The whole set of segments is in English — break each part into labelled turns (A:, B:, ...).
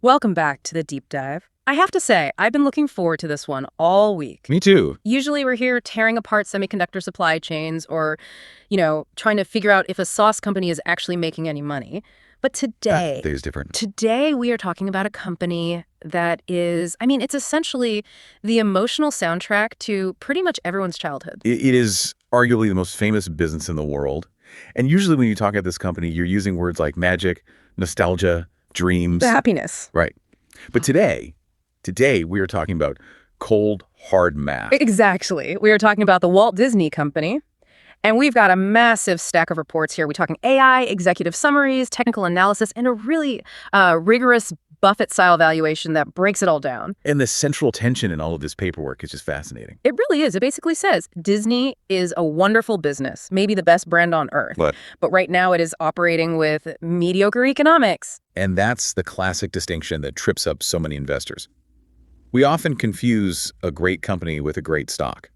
A: Welcome back to the deep dive. I have to say, I've been looking forward to this one all week.
B: Me too.
A: Usually we're here tearing apart semiconductor supply chains or, trying to figure out if a sauce company is actually making any money. But today
B: That is different.
A: Today we are talking about a company that is, it's essentially the emotional soundtrack to pretty much everyone's childhood.
B: It is arguably the most famous business in the world. And usually when you talk about this company, you're using words like magic, nostalgia, dreams.
A: The happiness.
B: Right. But today we are talking about cold, hard math.
A: Exactly. We are talking about the Walt Disney Company. And we've got a massive stack of reports here. We're talking AI, executive summaries, technical analysis, and a really rigorous Buffett-style valuation that breaks it all down.
B: And the central tension in all of this paperwork is just fascinating.
A: It really is. It basically says Disney is a wonderful business, maybe the best brand on earth. But right now it is operating with mediocre economics.
B: And that's the classic distinction that trips up so many investors. We often confuse a great company with a great stock.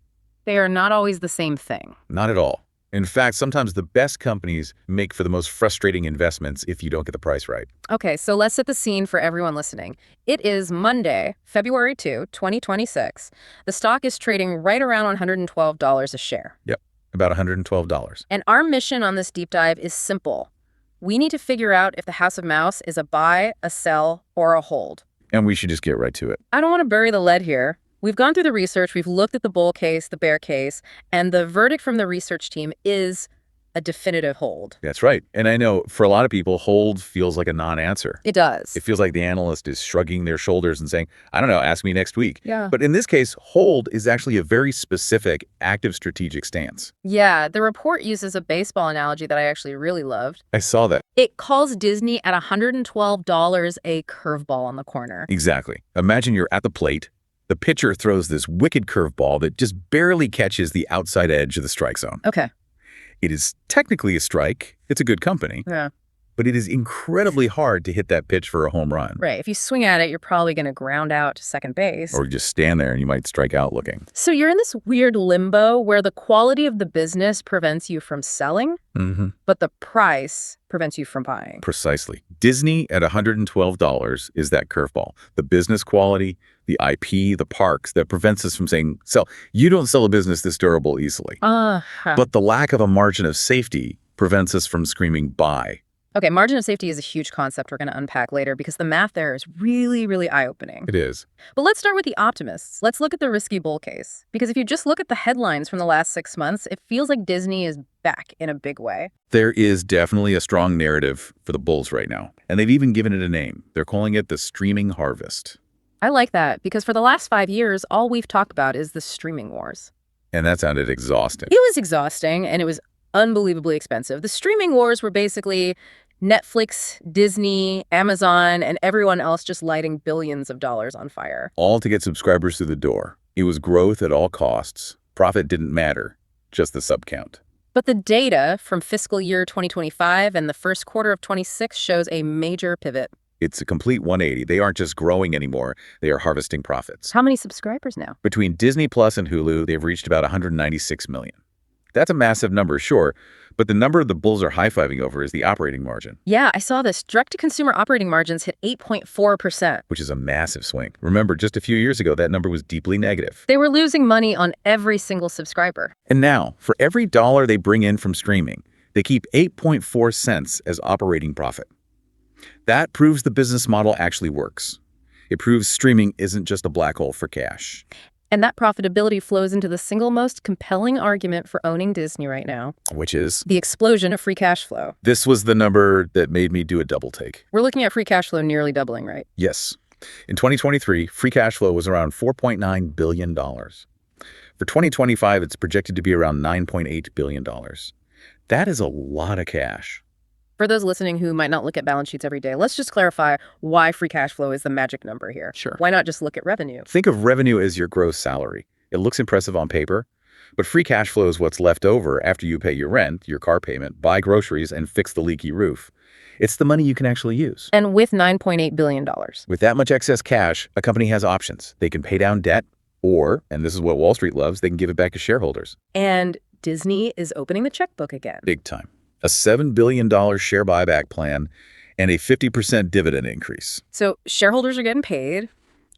A: They are not always the same thing.
B: Not at all. In fact, sometimes the best companies make for the most frustrating investments if you don't get the price right.
A: Okay, so let's set the scene for everyone listening. It is Monday, February 2, 2026. The stock is trading right around $112 a share.
B: Yep, about $112.
A: And our mission on this deep dive is simple. We need to figure out if the House of Mouse is a buy, a sell, or a hold.
B: And we should just get right to it.
A: I don't want to bury the lead here. We've gone through the research, we've looked at the bull case, the bear case, and the verdict from the research team is a definitive hold.
B: That's right. And I know for a lot of people, hold feels like a non-answer.
A: It does.
B: It feels like the analyst is shrugging their shoulders and saying, I don't know, ask me next week.
A: Yeah.
B: But in this case, hold is actually a very specific, active strategic stance.
A: Yeah, the report uses a baseball analogy that I actually really loved.
B: I saw that.
A: It calls Disney at $112 a curveball on the corner.
B: Exactly. Imagine you're at the plate. The pitcher throws this wicked curveball that just barely catches the outside edge of the strike zone.
A: Okay.
B: It is technically a strike. It's a good company.
A: Yeah.
B: But it is incredibly hard to hit that pitch for a home run.
A: Right. If you swing at it, you're probably going to ground out to second base.
B: Or just stand there and you might strike out looking.
A: So you're in this weird limbo where the quality of the business prevents you from selling, but the price prevents you from buying.
B: Precisely. Disney at $112 is that curveball. The business quality, the IP, the parks that prevents us from saying, sell. You don't sell a business this durable easily. But the lack of a margin of safety prevents us from screaming buy.
A: Okay, margin of safety is a huge concept we're going to unpack later because the math there is really, really eye-opening.
B: It is.
A: But let's start with the optimists. Let's look at the risky bull case. Because if you just look at the headlines from the last 6 months, it feels like Disney is back in a big way.
B: There is definitely a strong narrative for the bulls right now. And they've even given it a name. They're calling it the streaming harvest.
A: I like that because for the last 5 years, all we've talked about is the streaming wars.
B: And that sounded exhausting.
A: It was exhausting and it was unbelievably expensive. The streaming wars were basically Netflix, Disney, Amazon, and everyone else just lighting billions of dollars on fire.
B: All to get subscribers through the door. It was growth at all costs. Profit didn't matter, just the sub count.
A: But the data from fiscal year 2025 and the first quarter of 26 shows a major pivot.
B: It's a complete 180. They aren't just growing anymore. They are harvesting profits.
A: How many subscribers now?
B: Between Disney Plus and Hulu, they've reached about 196 million. That's a massive number, sure, but the number the bulls are high-fiving over is the operating margin.
A: Yeah, I saw this. Direct-to-consumer operating margins hit 8.4%.
B: Which is a massive swing. Remember, just a few years ago, that number was deeply negative.
A: They were losing money on every single subscriber.
B: And now, for every dollar they bring in from streaming, they keep 8.4 cents as operating profit. That proves the business model actually works. It proves streaming isn't just a black hole for cash.
A: And that profitability flows into the single most compelling argument for owning Disney right now.
B: Which is?
A: The explosion of free cash flow.
B: This was the number that made me do a double take.
A: We're looking at free cash flow nearly doubling, right?
B: Yes. In 2023, free cash flow was around $4.9 billion. For 2025, it's projected to be around $9.8 billion. That is a lot of cash.
A: For those listening who might not look at balance sheets every day, let's just clarify why free cash flow is the magic number here.
B: Sure.
A: Why not just look at revenue?
B: Think of revenue as your gross salary. It looks impressive on paper, but free cash flow is what's left over after you pay your rent, your car payment, buy groceries, and fix the leaky roof. It's the money you can actually use.
A: And with $9.8 billion.
B: With that much excess cash, a company has options. They can pay down debt, or, and this is what Wall Street loves, they can give it back to shareholders.
A: And Disney is opening the checkbook again.
B: Big time. A $7 billion share buyback plan and a 50% dividend increase.
A: So shareholders are getting paid.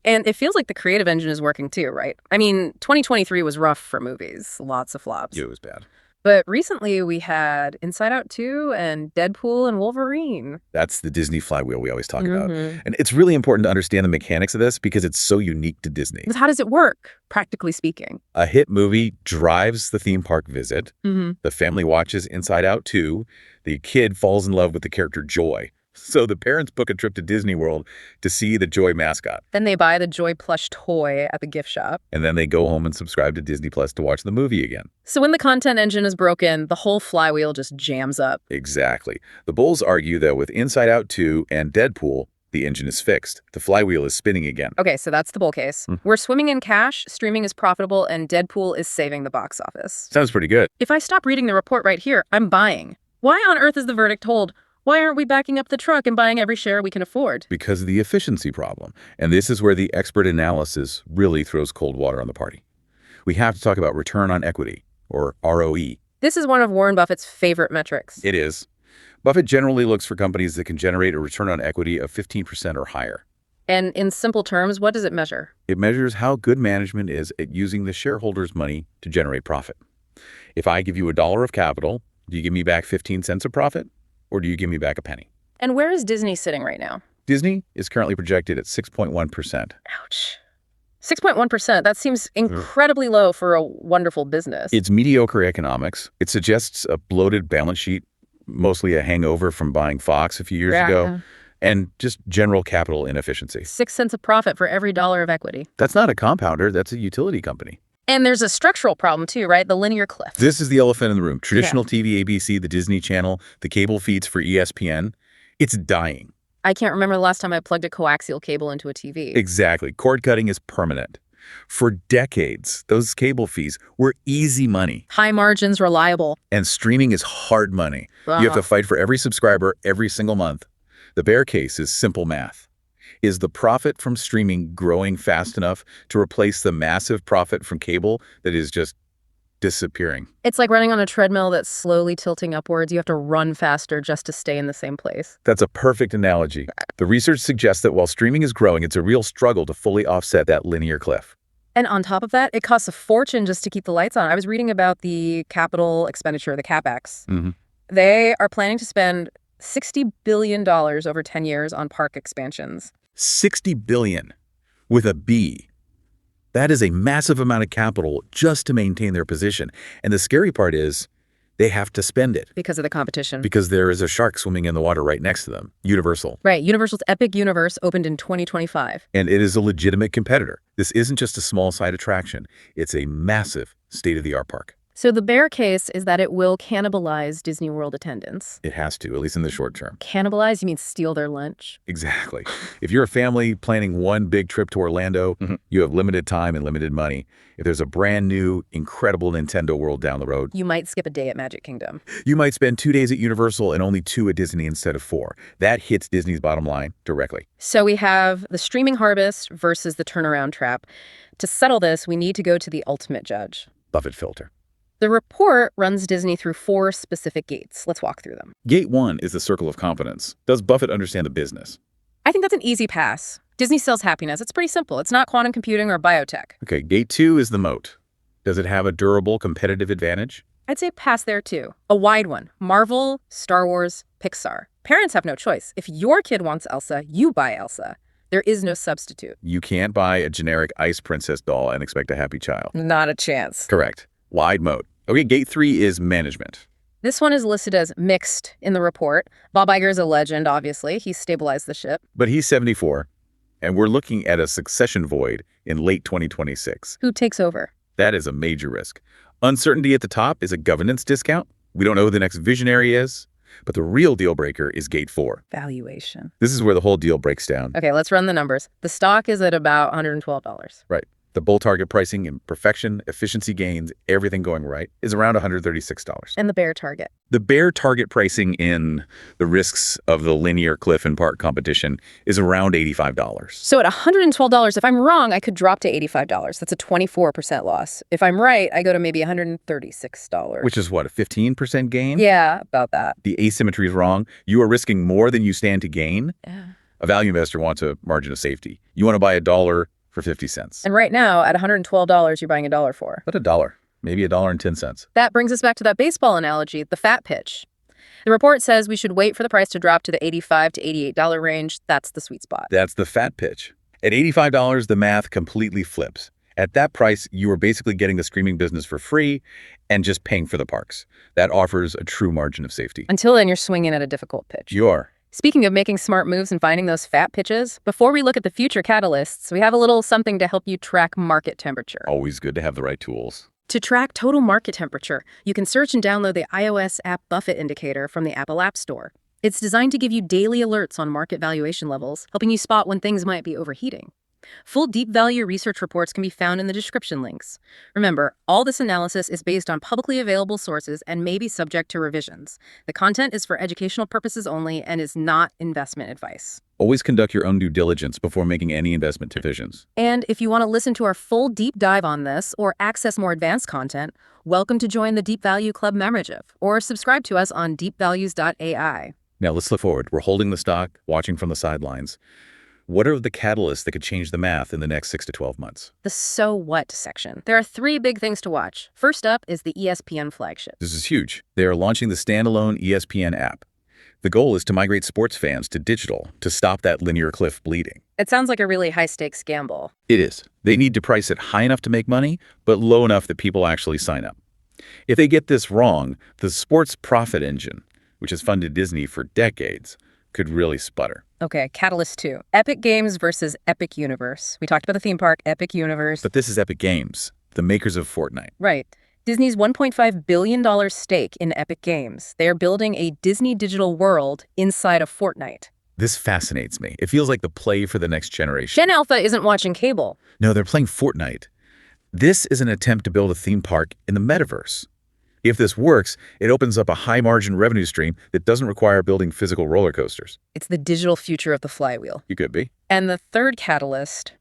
A: And it feels like the creative engine is working too, right? I mean, 2023 was rough for movies. Lots of flops.
B: Yeah, it was bad.
A: But recently we had Inside Out 2 and Deadpool and Wolverine.
B: That's the Disney flywheel we always talk about. And it's really important to understand the mechanics of this because it's so unique to Disney.
A: How does it work, practically speaking?
B: A hit movie drives the theme park visit. The family watches Inside Out 2. The kid falls in love with the character Joy. So the parents book a trip to Disney World to see the Joy mascot.
A: Then they buy the Joy plush toy at the gift shop.
B: And then they go home and subscribe to Disney Plus to watch the movie again.
A: So when the content engine is broken, the whole flywheel just jams up.
B: Exactly. The bulls argue that with Inside Out 2 and Deadpool, the engine is fixed. The flywheel is spinning again.
A: Okay, so that's the bull case. We're swimming in cash, streaming is profitable, and Deadpool is saving the box office.
B: Sounds pretty good.
A: If I stop reading the report right here, I'm buying. Why on earth is the verdict hold? Why aren't we backing up the truck and buying every share we can afford?
B: Because of the efficiency problem. And this is where the expert analysis really throws cold water on the party. We have to talk about return on equity, or ROE.
A: This is one of Warren Buffett's favorite metrics.
B: It is. Buffett generally looks for companies that can generate a return on equity of 15% or higher.
A: And in simple terms, what does it measure?
B: It measures how good management is at using the shareholders' money to generate profit. If I give you $1 of capital, do you give me back 15 cents of profit? Or do you give me back a penny?
A: And where is Disney sitting right now?
B: Disney is currently projected at 6.1%.
A: Ouch. 6.1%. That seems incredibly low for a wonderful business.
B: It's mediocre economics. It suggests a bloated balance sheet, mostly a hangover from buying Fox a few years ago, and just general capital inefficiency.
A: 6 cents of profit for every dollar of equity.
B: That's not a compounder. That's a utility company.
A: And there's a structural problem too, right? The linear cliff.
B: This is the elephant in the room. Traditional TV, ABC, the Disney Channel, the cable feeds for ESPN, it's dying.
A: I can't remember the last time I plugged a coaxial cable into a TV.
B: Exactly. Cord cutting is permanent. For decades, those cable fees were easy money.
A: High margins, reliable.
B: And streaming is hard money. You have to fight for every subscriber every single month. The bear case is simple math. Is the profit from streaming growing fast enough to replace the massive profit from cable that is just disappearing?
A: It's like running on a treadmill that's slowly tilting upwards. You have to run faster just to stay in the same place.
B: That's a perfect analogy. The research suggests that while streaming is growing, it's a real struggle to fully offset that linear cliff.
A: And on top of that, it costs a fortune just to keep the lights on. I was reading about the capital expenditure, the CapEx. They are planning to spend $60 billion over 10 years on park expansions.
B: 60 billion with a B. That is a massive amount of capital just to maintain their position. And the scary part is they have to spend it.
A: Because of the competition.
B: Because there is a shark swimming in the water right next to them. Universal.
A: Right. Universal's Epic Universe opened in 2025.
B: And it is a legitimate competitor. This isn't just a small side attraction. It's a massive state-of-the-art park.
A: So the bear case is that it will cannibalize Disney World attendance.
B: It has to, at least in the short term.
A: Cannibalize? You mean steal their lunch?
B: Exactly. If you're a family planning one big trip to Orlando, you have limited time and limited money. If there's a brand new, incredible Nintendo World down the road,
A: you might skip a day at Magic Kingdom.
B: You might spend 2 days at Universal and only 2 at Disney instead of 4. That hits Disney's bottom line directly.
A: So we have the streaming harvest versus the turnaround trap. To settle this, we need to go to the ultimate judge.
B: Buffett filter.
A: The report runs Disney through 4 specific gates. Let's walk through them.
B: Gate 1 is the circle of competence. Does Buffett understand the business?
A: I think that's an easy pass. Disney sells happiness. It's pretty simple. It's not quantum computing or biotech.
B: Okay, gate 2 is the moat. Does it have a durable competitive advantage?
A: I'd say pass there too. A wide one. Marvel, Star Wars, Pixar. Parents have no choice. If your kid wants Elsa, you buy Elsa. There is no substitute.
B: You can't buy a generic ice princess doll and expect a happy child.
A: Not a chance.
B: Correct. Wide moat. Okay, gate 3 is management.
A: This one is listed as mixed in the report. Bob Iger is a legend, obviously. He stabilized the ship.
B: But he's 74, and we're looking at a succession void in late 2026.
A: Who takes over?
B: That is a major risk. Uncertainty at the top is a governance discount. We don't know who the next visionary is. But the real deal breaker is gate 4.
A: Valuation.
B: This is where the whole deal breaks down.
A: Okay, let's run the numbers. The stock is at about $112.
B: Right. The bull target pricing in perfection, efficiency gains, everything going right, is around $136.
A: And the bear target?
B: The bear target pricing in the risks of the linear cliff and park competition is around $85.
A: So at $112, if I'm wrong, I could drop to $85. That's a 24% loss. If I'm right, I go to maybe $136.
B: Which is what, a 15% gain?
A: Yeah, about that.
B: The asymmetry is wrong. You are risking more than you stand to gain.
A: Yeah.
B: A value investor wants a margin of safety. You want to buy $1 for 50 cents.
A: And right now, at $112, you're buying $1 for.
B: But $1, maybe $1.10.
A: That brings us back to that baseball analogy, the fat pitch. The report says we should wait for the price to drop to the $85 to $88 range. That's the sweet spot.
B: That's the fat pitch. At $85, the math completely flips. At that price, you are basically getting the streaming business for free and just paying for the parks. That offers a true margin of safety.
A: Until then, you're swinging at a difficult pitch.
B: You are.
A: Speaking of making smart moves and finding those fat pitches, before we look at the future catalysts, we have a little something to help you track market temperature.
B: Always good to have the right tools.
A: To track total market temperature, you can search and download the iOS app Buffett Indicator from the Apple App Store. It's designed to give you daily alerts on market valuation levels, helping you spot when things might be overheating. Full deep value research reports can be found in the description links. Remember, all this analysis is based on publicly available sources and may be subject to revisions. The content is for educational purposes only and is not investment advice.
B: Always conduct your own due diligence before making any investment decisions.
A: And if you want to listen to our full deep dive on this or access more advanced content, welcome to join the Deep Value Club membership or subscribe to us on deepvalues.ai.
B: Now let's look forward. We're holding the stock, watching from the sidelines. What are the catalysts that could change the math in the next 6 to 12 months?
A: The so what section. There are 3 big things to watch. First up is the ESPN flagship.
B: This is huge. They are launching the standalone ESPN app. The goal is to migrate sports fans to digital to stop that linear cliff bleeding.
A: It sounds like a really high-stakes gamble.
B: It is. They need to price it high enough to make money, but low enough that people actually sign up. If they get this wrong, the sports profit engine, which has funded Disney for decades, could really sputter.
A: Okay, Catalyst 2. Epic Games versus Epic Universe. We talked about the theme park, Epic Universe.
B: But this is Epic Games, the makers of Fortnite.
A: Right. Disney's $1.5 billion stake in Epic Games. They are building a Disney digital world inside of Fortnite.
B: This fascinates me. It feels like the play for the next generation.
A: Gen Alpha isn't watching cable.
B: No, they're playing Fortnite. This is an attempt to build a theme park in the metaverse. If this works, it opens up a high-margin revenue stream that doesn't require building physical roller coasters.
A: It's the digital future of the flywheel.
B: You could be.
A: And the third catalyst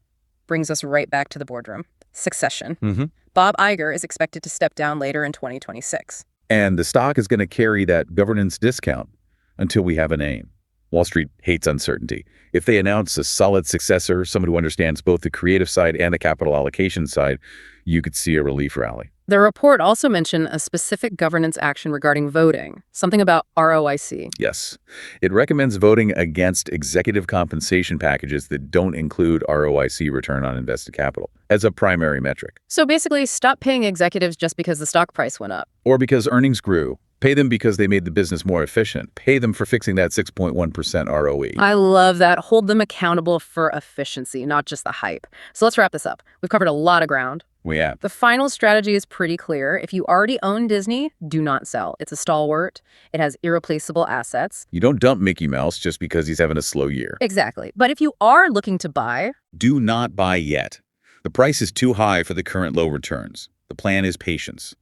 A: brings us right back to the boardroom. Succession.
B: Mm-hmm.
A: Bob Iger is expected to step down later in 2026.
B: And the stock is going to carry that governance discount until we have a name. Wall Street hates uncertainty. If they announce a solid successor, someone who understands both the creative side and the capital allocation side, you could see a relief rally.
A: The report also mentioned a specific governance action regarding voting, something about ROIC.
B: Yes. It recommends voting against executive compensation packages that don't include ROIC, return on invested capital, as a primary metric.
A: So basically, stop paying executives just because the stock price went up.
B: Or because earnings grew. Pay them because they made the business more efficient. Pay them for fixing that 6.1% ROE.
A: I love that. Hold them accountable for efficiency, not just the hype. So let's wrap this up. We've covered a lot of ground.
B: We have.
A: The final strategy is pretty clear. If you already own Disney, do not sell. It's a stalwart. It has irreplaceable assets.
B: You don't dump Mickey Mouse just because he's having a slow year.
A: Exactly. But if you are looking to buy,
B: do not buy yet. The price is too high for the current low returns. The plan is patience.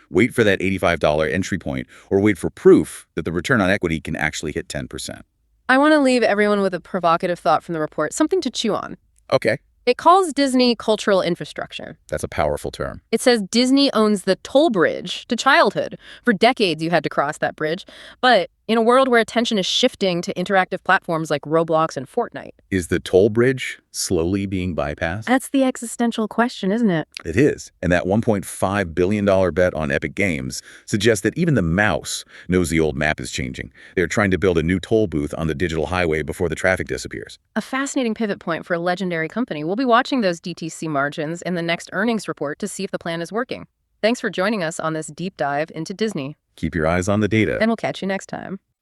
B: Wait for that $85 entry point or wait for proof that the return on equity can actually hit 10%.
A: I want to leave everyone with a provocative thought from the report, something to chew on.
B: Okay.
A: It calls Disney cultural infrastructure.
B: That's a powerful term.
A: It says Disney owns the toll bridge to childhood. For decades, you had to cross that bridge. But in a world where attention is shifting to interactive platforms like Roblox and Fortnite.
B: Is the toll bridge slowly being bypassed?
A: That's the existential question, isn't it?
B: It is. And that $1.5 billion bet on Epic Games suggests that even the mouse knows the old map is changing. They're trying to build a new toll booth on the digital highway before the traffic disappears.
A: A fascinating pivot point for a legendary company. We'll be watching those DTC margins in the next earnings report to see if the plan is working. Thanks for joining us on this deep dive into Disney.
B: Keep your eyes on the data.
A: And we'll catch you next time.